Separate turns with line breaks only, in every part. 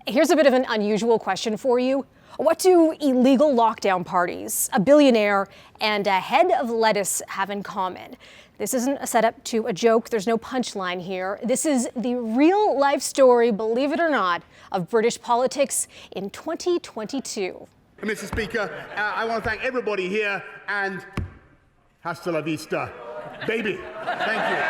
Here's a bit of an unusual question for you. What do illegal lockdown parties, a billionaire, and a head of lettuce have in common? This isn't a setup to a joke. There's no punchline here. This is the real life story, believe it or not, of British politics in 2022.
Mr. Speaker, I want to thank everybody here and hasta la vista, baby. Thank you.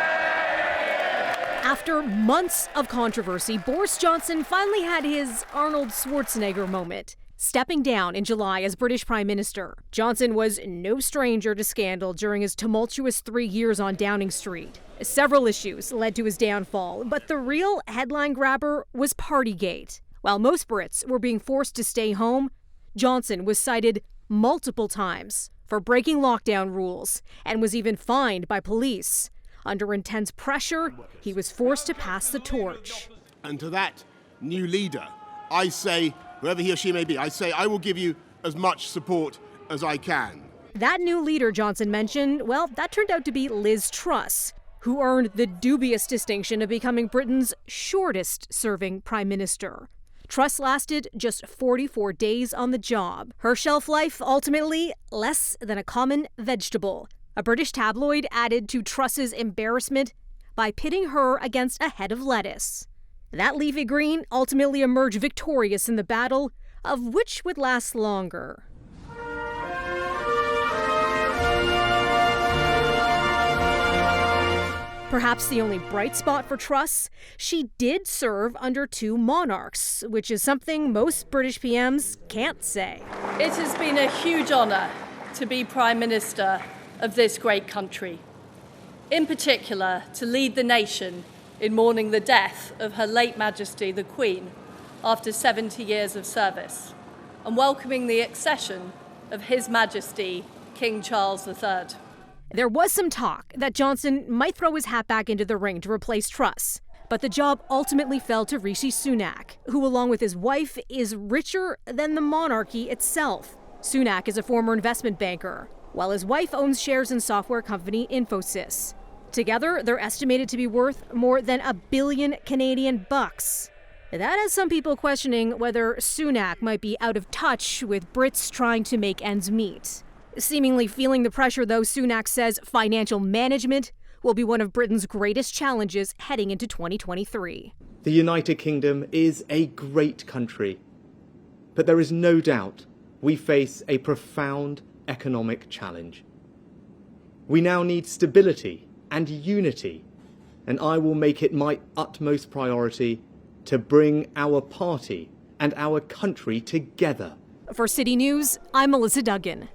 After months of controversy, Boris Johnson finally had his Arnold Schwarzenegger moment, stepping down in July as British Prime Minister. Johnson was no stranger to scandal during his tumultuous 3 years on Downing Street. Several issues led to his downfall, but the real headline grabber was Partygate. While most Brits were being forced to stay home, Johnson was cited multiple times for breaking lockdown rules and was even fined by police. Under intense pressure, he was forced to pass the torch.
And to that new leader, I say, whoever he or she may be, I say I will give you as much support as I can.
That new leader Johnson mentioned, well, that turned out to be Liz Truss, who earned the dubious distinction of becoming Britain's shortest-serving prime minister. Truss lasted just 44 days on the job. Her shelf life, ultimately, less than a common vegetable. A British tabloid added to Truss's embarrassment by pitting her against a head of lettuce. That leafy green ultimately emerged victorious in the battle of which would last longer. Perhaps the only bright spot for Truss, she did serve under two monarchs, which is something most British PMs can't say.
It has been a huge honour to be Prime Minister of this great country. In particular, to lead the nation in mourning the death of Her late Majesty the Queen after 70 years of service, and welcoming the accession of His Majesty King Charles III.
There was some talk that Johnson might throw his hat back into the ring to replace Truss, but the job ultimately fell to Rishi Sunak, who, along with his wife, is richer than the monarchy itself. Sunak is a former investment banker, while his wife owns shares in software company Infosys. Together, they're estimated to be worth more than $1 billion Canadian bucks. That has some people questioning whether Sunak might be out of touch with Brits trying to make ends meet. Seemingly feeling the pressure, though, Sunak says financial management will be one of Britain's greatest challenges heading into 2023.
The United Kingdom is a great country, but there is no doubt we face a profound economic challenge. We now need stability and unity, and I will make it my utmost priority to bring our party and our country together.
For City News, I'm Melissa Duggan.